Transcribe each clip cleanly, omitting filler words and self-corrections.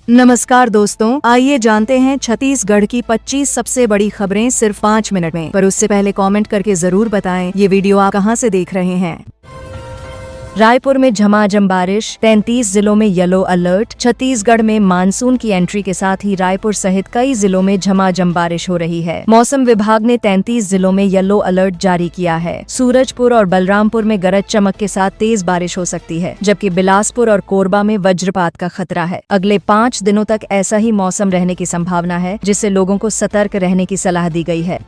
नमस्कार दोस्तों, आइए जानते हैं छत्तीसगढ़ की 25 सबसे बड़ी खबरें सिर्फ 5 मिनट में। पर उससे पहले कमेंट करके जरूर बताएं ये वीडियो आप कहां से देख रहे हैं। रायपुर में झमाझम बारिश, 33 जिलों में येलो अलर्ट। छत्तीसगढ़ में मानसून की एंट्री के साथ ही रायपुर सहित कई जिलों में झमाझम बारिश हो रही है। मौसम विभाग ने 33 जिलों में येलो अलर्ट जारी किया है। सूरजपुर और बलरामपुर में गरज चमक के साथ तेज बारिश हो सकती है, जबकि बिलासपुर और कोरबा में वज्रपात का खतरा है। अगले 5 दिनों तक ऐसा ही मौसम रहने की संभावना है, जिससे लोगों को सतर्क रहने की सलाह दी गई है।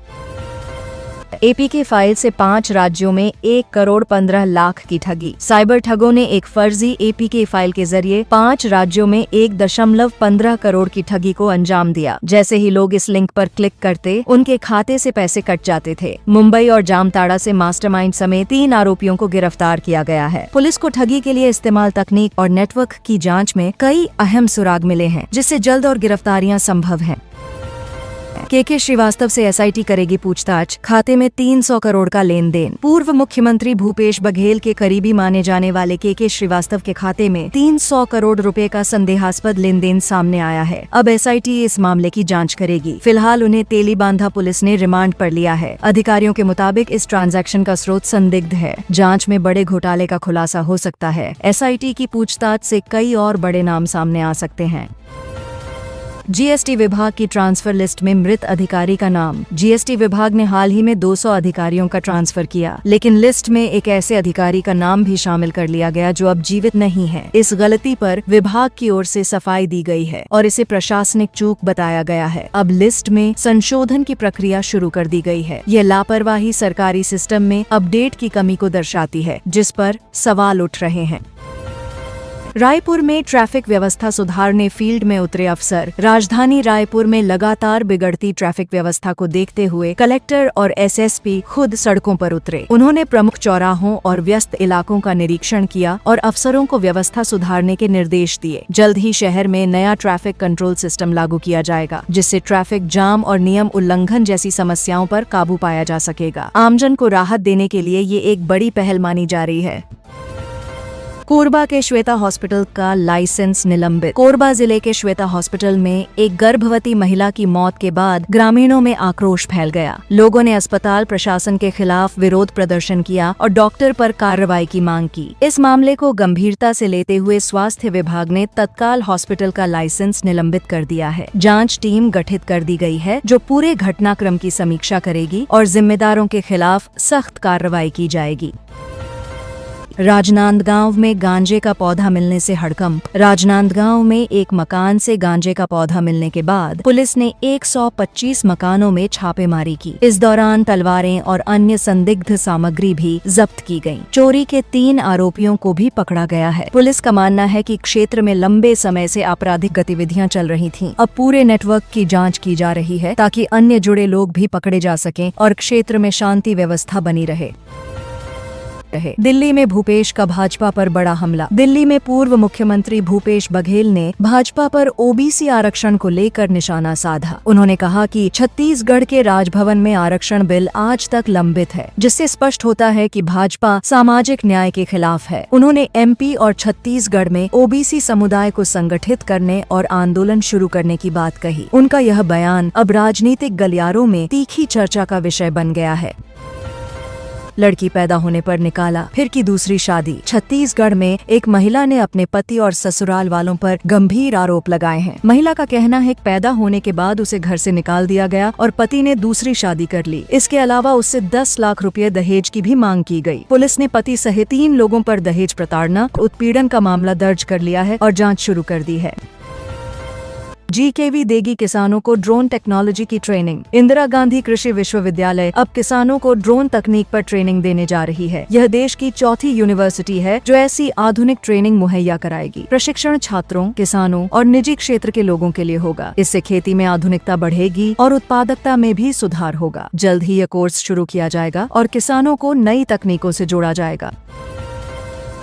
एपी के फाइल से 5 राज्यों में 1 करोड़ 15 लाख की ठगी। साइबर ठगों ने एक फर्जी एपी के फाइल के जरिए 5 राज्यों में 1.15 करोड़ की ठगी को अंजाम दिया। जैसे ही लोग इस लिंक पर क्लिक करते, उनके खाते से पैसे कट जाते थे। मुंबई और जामताड़ा से मास्टरमाइंड समेत 3 आरोपियों को गिरफ्तार किया गया है। पुलिस को ठगी के लिए इस्तेमाल तकनीक और नेटवर्क की जाँच में कई अहम सुराग मिले हैं, जिससे जल्द और गिरफ्तारियां संभव हैं। के श्रीवास्तव से एसआईटी करेगी पूछताछ। खाते में 300 करोड़ का लेन देन। पूर्व मुख्यमंत्री भूपेश बघेल के करीबी माने जाने वाले के श्रीवास्तव के खाते में 300 करोड़ रुपए का संदेहास्पद लेन देन सामने आया है। अब एसआईटी इस मामले की जांच करेगी। फिलहाल उन्हें तेलीबांधा पुलिस ने रिमांड पर लिया है। अधिकारियों के मुताबिक इस ट्रांजैक्शन का स्रोत संदिग्ध है। जाँच में बड़े घोटाले का खुलासा हो सकता है। एसआईटी की पूछताछ से कई और बड़े नाम सामने आ सकते हैं। जीएसटी विभाग की ट्रांसफर लिस्ट में मृत अधिकारी का नाम। जीएसटी विभाग ने हाल ही में 200 अधिकारियों का ट्रांसफर किया, लेकिन लिस्ट में एक ऐसे अधिकारी का नाम भी शामिल कर लिया गया जो अब जीवित नहीं है। इस गलती पर विभाग की ओर से सफाई दी गई है और इसे प्रशासनिक चूक बताया गया है। अब लिस्ट में संशोधन की प्रक्रिया शुरू कर दी गई है। यह लापरवाही सरकारी सिस्टम में अपडेट की कमी को दर्शाती है, जिस पर सवाल उठ रहे हैं। रायपुर में ट्रैफिक व्यवस्था सुधारने फील्ड में उतरे अफसर। राजधानी रायपुर में लगातार बिगड़ती ट्रैफिक व्यवस्था को देखते हुए कलेक्टर और एसएसपी खुद सड़कों पर उतरे। उन्होंने प्रमुख चौराहों और व्यस्त इलाकों का निरीक्षण किया और अफसरों को व्यवस्था सुधारने के निर्देश दिए। जल्द ही शहर में नया ट्रैफिक कंट्रोल सिस्टम लागू किया जाएगा, जिससे ट्रैफिक जाम और नियम उल्लंघन जैसी समस्याओं पर काबू पाया जा सकेगा। आमजन को राहत देने के लिए ये एक बड़ी पहल मानी जा रही है। कोरबा के श्वेता हॉस्पिटल का लाइसेंस निलंबित। कोरबा जिले के श्वेता हॉस्पिटल में एक गर्भवती महिला की मौत के बाद ग्रामीणों में आक्रोश फैल गया। लोगों ने अस्पताल प्रशासन के खिलाफ विरोध प्रदर्शन किया और डॉक्टर पर कार्रवाई की मांग की। इस मामले को गंभीरता से लेते हुए स्वास्थ्य विभाग ने तत्काल हॉस्पिटल का लाइसेंस निलंबित कर दिया है। जाँच टीम गठित कर दी गई है, जो पूरे घटनाक्रम की समीक्षा करेगी और जिम्मेदारों के खिलाफ सख्त कार्रवाई की जाएगी। राजनांदगांव में गांजे का पौधा मिलने से हड़कंप। राजनांदगांव में एक मकान से गांजे का पौधा मिलने के बाद पुलिस ने 125 मकानों में छापेमारी की। इस दौरान तलवारें और अन्य संदिग्ध सामग्री भी जब्त की गयी। चोरी के 3 आरोपियों को भी पकड़ा गया है। पुलिस का मानना है कि क्षेत्र में लंबे समय से आपराधिक गतिविधियां चल रही थीं। अब पूरे नेटवर्क की जांच की जा रही है, ताकि अन्य जुड़े लोग भी पकड़े जा सकें और क्षेत्र में शांति व्यवस्था बनी रहे। दिल्ली में भूपेश का भाजपा पर बड़ा हमला। दिल्ली में पूर्व मुख्यमंत्री भूपेश बघेल ने भाजपा पर ओबीसी आरक्षण को लेकर निशाना साधा। उन्होंने कहा कि छत्तीसगढ़ के राजभवन में आरक्षण बिल आज तक लंबित है, जिससे स्पष्ट होता है कि भाजपा सामाजिक न्याय के खिलाफ है। उन्होंने एमपी और छत्तीसगढ़ में ओबीसी समुदाय को संगठित करने और आंदोलन शुरू करने की बात कही। उनका यह बयान अब राजनीतिक गलियारों में तीखी चर्चा का विषय बन गया है। लड़की पैदा होने पर निकाला फिर की दूसरी शादी। छत्तीसगढ़ में एक महिला ने अपने पति और ससुराल वालों पर गंभीर आरोप लगाए हैं। महिला का कहना है कि पैदा होने के बाद उसे घर से निकाल दिया गया और पति ने दूसरी शादी कर ली। इसके अलावा उससे 10 लाख रुपए दहेज की भी मांग की गई। पुलिस ने पति सहित 3 लोगों पर दहेज प्रताड़ना, उत्पीड़न का मामला दर्ज कर लिया है और जाँच शुरू कर दी है। जीकेवी देगी किसानों को ड्रोन टेक्नोलॉजी की ट्रेनिंग। इंदिरा गांधी कृषि विश्वविद्यालय अब किसानों को ड्रोन तकनीक पर ट्रेनिंग देने जा रही है। यह देश की चौथी यूनिवर्सिटी है जो ऐसी आधुनिक ट्रेनिंग मुहैया कराएगी। प्रशिक्षण छात्रों, किसानों और निजी क्षेत्र के लोगों के लिए होगा। इससे खेती में आधुनिकता बढ़ेगी और उत्पादकता में भी सुधार होगा। जल्द ही यह कोर्स शुरू किया जाएगा और किसानों को नई तकनीकों से जोड़ा जाएगा।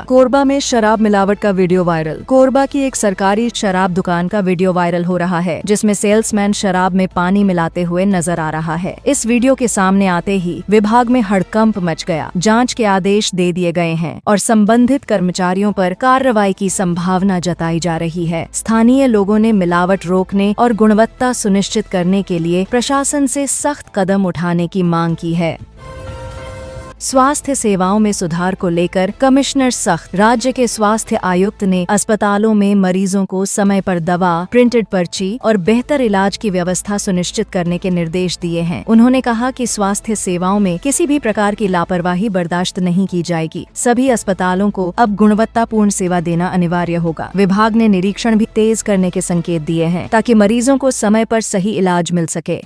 कोरबा में शराब मिलावट का वीडियो वायरल। कोरबा की एक सरकारी शराब दुकान का वीडियो वायरल हो रहा है, जिसमें सेल्समैन शराब में पानी मिलाते हुए नजर आ रहा है। इस वीडियो के सामने आते ही विभाग में हड़कंप मच गया। जांच के आदेश दे दिए गए हैं और संबंधित कर्मचारियों पर कार्रवाई की संभावना जताई जा रही है। स्थानीय लोगों ने मिलावट रोकने और गुणवत्ता सुनिश्चित करने के लिए प्रशासन से सख्त कदम उठाने की मांग की है। स्वास्थ्य सेवाओं में सुधार को लेकर कमिश्नर सख्त। राज्य के स्वास्थ्य आयुक्त ने अस्पतालों में मरीजों को समय पर दवा, प्रिंटेड पर्ची और बेहतर इलाज की व्यवस्था सुनिश्चित करने के निर्देश दिए हैं। उन्होंने कहा कि स्वास्थ्य सेवाओं में किसी भी प्रकार की लापरवाही बर्दाश्त नहीं की जाएगी। सभी अस्पतालों को अब गुणवत्तापूर्ण सेवा देना अनिवार्य होगा। विभाग ने निरीक्षण भी तेज करने के संकेत दिए हैं ताकि मरीजों को समय पर सही इलाज मिल सके।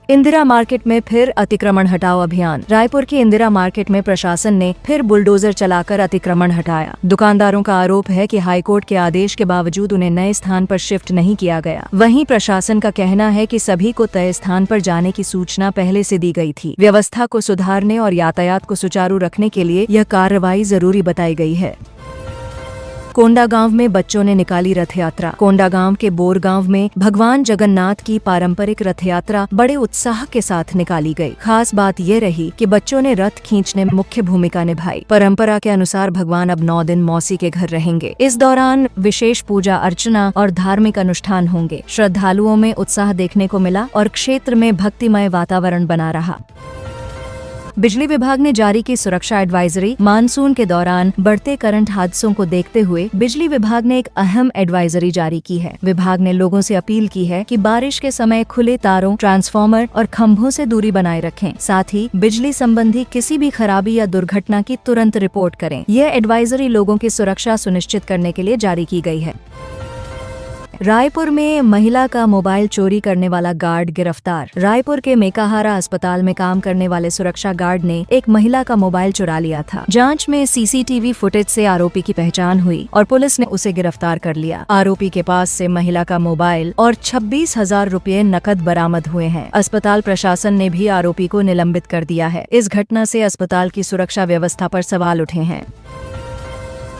इंदिरा मार्केट में फिर अतिक्रमण हटाओ अभियान। रायपुर की इंदिरा मार्केट में प्रशासन ने फिर बुलडोजर चलाकर अतिक्रमण हटाया। दुकानदारों का आरोप है कि हाईकोर्ट के आदेश के बावजूद उन्हें नए स्थान पर शिफ्ट नहीं किया गया। वहीं प्रशासन का कहना है कि सभी को तय स्थान पर जाने की सूचना पहले से दी गई थी। व्यवस्था को सुधारने और यातायात को सुचारू रखने के लिए यह कार्रवाई जरूरी बताई गई है। कोंडागांव में बच्चों ने निकाली रथ यात्रा। कोंडागांव के बोरगांव में भगवान जगन्नाथ की पारंपरिक रथ यात्रा बड़े उत्साह के साथ निकाली गई। खास बात ये रही कि बच्चों ने रथ खींचने में मुख्य भूमिका निभाई। परंपरा के अनुसार भगवान अब 9 दिन मौसी के घर रहेंगे। इस दौरान विशेष पूजा अर्चना और धार्मिक अनुष्ठान होंगे। श्रद्धालुओं में उत्साह देखने को मिला और क्षेत्र में भक्तिमय वातावरण बना रहा। बिजली विभाग ने जारी की सुरक्षा एडवाइजरी। मानसून के दौरान बढ़ते करंट हादसों को देखते हुए बिजली विभाग ने एक अहम एडवाइजरी जारी की है। विभाग ने लोगों से अपील की है कि बारिश के समय खुले तारों, ट्रांसफार्मर और खंभों से दूरी बनाए रखें। साथ ही बिजली संबंधी किसी भी खराबी या दुर्घटना की तुरंत रिपोर्ट करें। यह एडवाइजरी लोगों की सुरक्षा सुनिश्चित करने के लिए जारी की गई है। रायपुर में महिला का मोबाइल चोरी करने वाला गार्ड गिरफ्तार। रायपुर के मेकाहारा अस्पताल में काम करने वाले सुरक्षा गार्ड ने एक महिला का मोबाइल चुरा लिया था। जांच में सीसीटीवी फुटेज से आरोपी की पहचान हुई और पुलिस ने उसे गिरफ्तार कर लिया। आरोपी के पास से महिला का मोबाइल और 26,000 रुपए नकद बरामद हुए हैं। अस्पताल प्रशासन ने भी आरोपी को निलंबित कर दिया है। इस घटना से अस्पताल की सुरक्षा व्यवस्था पर सवाल उठे हैं।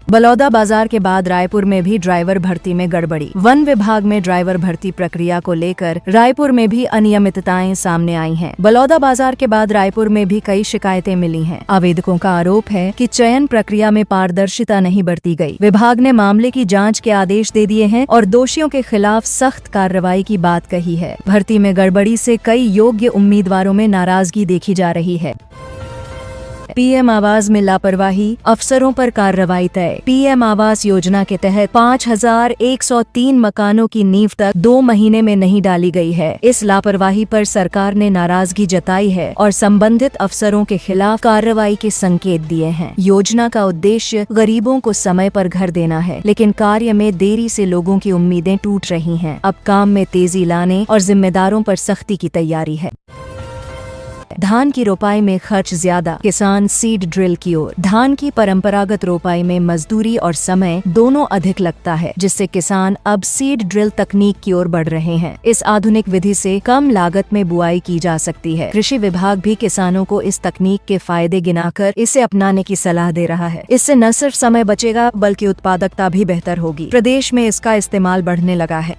बलौदा बाजार के बाद रायपुर में भी ड्राइवर भर्ती में गड़बड़ी। वन विभाग में ड्राइवर भर्ती प्रक्रिया को लेकर रायपुर में भी अनियमितताएं सामने आई हैं। बलौदा बाजार के बाद रायपुर में भी कई शिकायतें मिली हैं। आवेदकों का आरोप है कि चयन प्रक्रिया में पारदर्शिता नहीं बरती गई। विभाग ने मामले की जांच के आदेश दे दिए हैं और दोषियों के खिलाफ सख्त कार्रवाई की बात कही है। भर्ती में गड़बड़ी से कई योग्य उम्मीदवारों में नाराजगी देखी जा रही है। पीएम आवास में लापरवाही, अफसरों पर कार्रवाई तय। पीएम आवास योजना के तहत 5,103 मकानों की नींव तक 2 महीने में नहीं डाली गई है। इस लापरवाही पर सरकार ने नाराजगी जताई है और संबंधित अफसरों के खिलाफ कार्रवाई के संकेत दिए हैं। योजना का उद्देश्य गरीबों को समय पर घर देना है, लेकिन कार्य में देरी से लोगों की उम्मीदें टूट रही हैं। अब काम में तेजी लाने और जिम्मेदारों पर सख्ती की तैयारी है। धान की रोपाई में खर्च ज्यादा, किसान सीड ड्रिल की ओर। धान की परंपरागत रोपाई में मजदूरी और समय दोनों अधिक लगता है, जिससे किसान अब सीड ड्रिल तकनीक की ओर बढ़ रहे हैं। इस आधुनिक विधि से कम लागत में बुआई की जा सकती है। कृषि विभाग भी किसानों को इस तकनीक के फायदे गिनाकर इसे अपनाने की सलाह दे रहा है। इससे न सिर्फ समय बचेगा बल्कि उत्पादकता भी बेहतर होगी। प्रदेश में इसका इस्तेमाल बढ़ने लगा है।